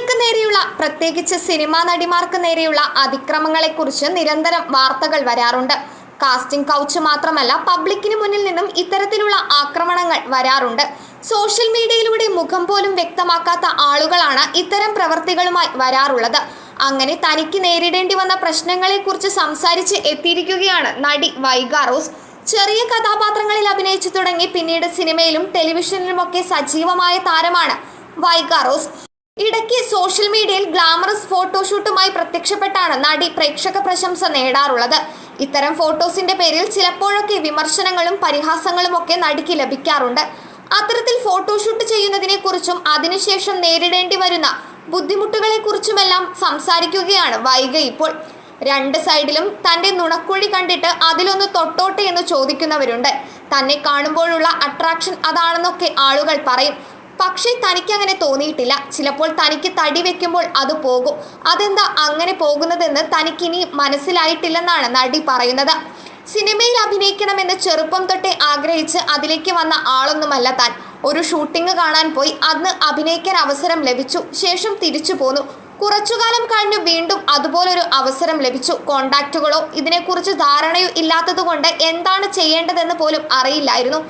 സ്ത്രീകൾക്ക് നേരെയുള്ള പ്രത്യേകിച്ച് സിനിമാ നടിമാർക്ക് നേരെയുള്ള അതിക്രമങ്ങളെക്കുറിച്ച് നിരന്തരം വാർത്തകൾ വരാറുണ്ട്. കാസ്റ്റിംഗ് കൗച്ച് മാത്രമല്ല, പബ്ലിക്കിന് മുന്നിൽ നിന്നും ഇത്തരത്തിലുള്ള ആക്രമണങ്ങൾ വരാറുണ്ട്. സോഷ്യൽ മീഡിയയിലൂടെ മുഖം പോലും വ്യക്തമാക്കാത്ത ആളുകളാണ് ഇത്തരം പ്രവൃത്തികളുമായി വരാറുള്ളത്. അങ്ങനെ തനിക്ക് നേരിടേണ്ടി വന്ന പ്രശ്നങ്ങളെക്കുറിച്ച് സംസാരിച്ച് എത്തിയിരിക്കുകയാണ് നടി വൈഗ റോസ്. ചെറിയ കഥാപാത്രങ്ങളിൽ അഭിനയിച്ചു തുടങ്ങി പിന്നീട് സിനിമയിലും ടെലിവിഷനിലുമൊക്കെ സജീവമായ താരമാണ് വൈഗ റോസ്. ഇടയ്ക്ക് സോഷ്യൽ മീഡിയയിൽ ഗ്ലാമറസ് ഫോട്ടോഷൂട്ടുമായി പ്രത്യക്ഷപ്പെട്ടാണ് നടി പ്രേക്ഷക പ്രശംസ നേടാറുള്ളത്. ഇത്തരം ഫോട്ടോസിന്റെ പേരിൽ ചിലപ്പോഴൊക്കെ വിമർശനങ്ങളും പരിഹാസങ്ങളും ഒക്കെ നടിക്ക് ലഭിക്കാറുണ്ട്. അത്തരത്തിൽ ഫോട്ടോഷൂട്ട് ചെയ്യുന്നതിനെ കുറിച്ചും അതിനുശേഷം നേരിടേണ്ടി വരുന്ന ബുദ്ധിമുട്ടുകളെ കുറിച്ചുമെല്ലാം സംസാരിക്കുകയാണ് വൈഗ ഇപ്പോൾ. രണ്ട് സൈഡിലും തന്റെ നുണക്കുഴി കണ്ടിട്ട് അതിലൊന്ന് തൊട്ടോട്ടെ എന്ന് ചോദിക്കുന്നവരുണ്ട്. തന്നെ കാണുമ്പോഴുള്ള അട്രാക്ഷൻ അതാണെന്നൊക്കെ ആളുകൾ പറയും. പക്ഷേ തനിക്ക് അങ്ങനെ തോന്നിയിട്ടില്ല. ചിലപ്പോൾ തനിക്ക് തടി വെക്കുമ്പോൾ അത് പോകും. അതെന്താ അങ്ങനെ പോകുന്നതെന്ന് തനിക്കിനി മനസ്സിലായിട്ടില്ലെന്നാണ് നടി പറയുന്നത്. സിനിമയിൽ അഭിനയിക്കണമെന്ന് ചെറുപ്പം തൊട്ടേ ആഗ്രഹിച്ച് അതിലേക്ക് വന്ന ആളൊന്നുമല്ല താൻ. ഒരു ഷൂട്ടിംഗ് കാണാൻ പോയി, അന്ന് അഭിനയിക്കാൻ അവസരം ലഭിച്ചു. ശേഷം തിരിച്ചു പോന്നു. കുറച്ചുകാലം കഴിഞ്ഞു വീണ്ടും അതുപോലൊരു അവസരം ലഭിച്ചു. കോണ്ടാക്റ്റുകളോ ഇതിനെക്കുറിച്ച് ധാരണയോ ഇല്ലാത്തതുകൊണ്ട് എന്താണ് ചെയ്യേണ്ടതെന്ന് പോലും അറിയില്ലായിരുന്നു.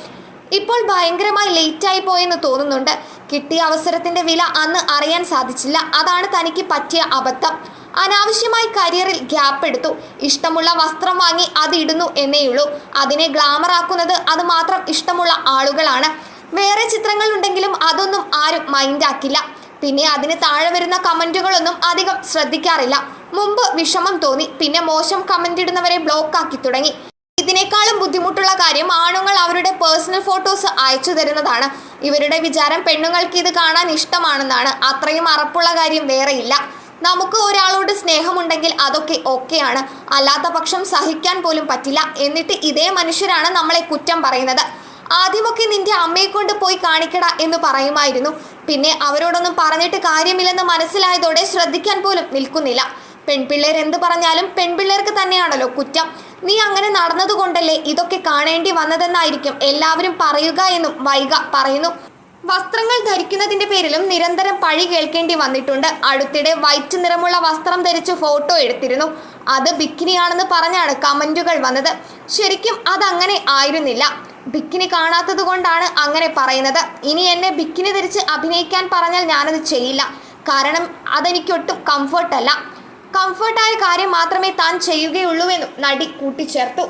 ഇപ്പോൾ ഭയങ്കരമായി ലേറ്റായി പോയെന്ന് തോന്നുന്നുണ്ട്. കിട്ടിയ അവസരത്തിന്റെ വില അന്ന് അറിയാൻ സാധിച്ചില്ല. അതാണ് തനിക്ക് പറ്റിയ അബദ്ധം. അനാവശ്യമായി കരിയറിൽ ഗ്യാപ്പ് എടുത്തു. ഇഷ്ടമുള്ള വസ്ത്രം വാങ്ങി അത് ഇടുന്നു എന്നേയുള്ളൂ. അതിനെ ഗ്ലാമർ ആക്കുന്നത് അത് മാത്രം ഇഷ്ടമുള്ള ആളുകളാണ്. വേറെ ചിത്രങ്ങൾ ഉണ്ടെങ്കിലും അതൊന്നും ആരും മൈൻഡാക്കില്ല. പിന്നെ അതിന് താഴെ വരുന്ന കമന്റുകളൊന്നും അധികം ശ്രദ്ധിക്കാറില്ല. മുമ്പ് വിഷമം തോന്നി, പിന്നെ മോശം കമന്റ് ഇടുന്നവരെ ബ്ലോക്ക് ആക്കി തുടങ്ങി. ഇതിനേക്കാളും ബുദ്ധിമുട്ടുള്ള കാര്യം ആണുങ്ങൾ അവരുടെ പേഴ്സണൽ ഫോട്ടോസ് അയച്ചു തരുന്നതാണ്. ഇവരുടെ വിചാരം പെണ്ണുങ്ങൾക്ക് ഇത് കാണാൻ ഇഷ്ടമാണെന്നാണ്. അത്രയും അറപ്പുള്ള കാര്യം വേറെയില്ല. നമുക്ക് ഒരാളോട് സ്നേഹമുണ്ടെങ്കിൽ അതൊക്കെ ഓക്കെയാണ്. അല്ലാത്ത പക്ഷം സഹിക്കാൻ പോലും പറ്റില്ല. എന്നിട്ട് ഇതേ മനുഷ്യരാണ് നമ്മളെ കുറ്റം പറയുന്നത്. ആദ്യമൊക്കെ നിന്റെ അമ്മയെ കൊണ്ട് പോയി കാണിക്കട എന്ന് പറയുമായിരുന്നു. പിന്നെ അവരോടൊന്നും പറഞ്ഞിട്ട് കാര്യമില്ലെന്ന് മനസ്സിലായതോടെ ശ്രദ്ധിക്കാൻ പോലും നിൽക്കുന്നില്ല. പെൺപിള്ളേർ എന്ത് പറഞ്ഞാലും പെൺപിള്ളേർക്ക് തന്നെയാണല്ലോ കുറ്റം. നീ അങ്ങനെ നടന്നതുകൊണ്ടല്ലേ ഇതൊക്കെ കാണേണ്ടി വന്നതെന്നായിരിക്കും എല്ലാവരും പറയുക എന്നും വൈഗ പറയുന്നു. വസ്ത്രങ്ങൾ ധരിക്കുന്നതിന്റെ പേരിലും നിരന്തരം പഴി കേൾക്കേണ്ടി വന്നിട്ടുണ്ട്. അടുത്തിടെ വൈറ്റ് നിറമുള്ള വസ്ത്രം ധരിച്ച് ഫോട്ടോ എടുത്തിരുന്നു. അത് ബിക്കിനിയാണെന്ന് പറഞ്ഞാണ് കമന്റുകൾ വന്നത്. ശരിക്കും അതങ്ങനെ ആയിരുന്നില്ല. ബിക്കിനി കാണാത്തത് കൊണ്ടാണ് അങ്ങനെ പറയുന്നത്. ഇനി എന്നെ ബിക്കിനി ധരിച്ച് അഭിനയിക്കാൻ പറഞ്ഞാൽ ഞാനത് ചെയ്യില്ല. കാരണം അതെനിക്കൊട്ടും കംഫർട്ടല്ല. കംഫർട്ടായ കാര്യം മാത്രമേ താൻ ചെയ്യുകയുള്ളൂവെന്നും നടി കൂട്ടിച്ചേർത്തു.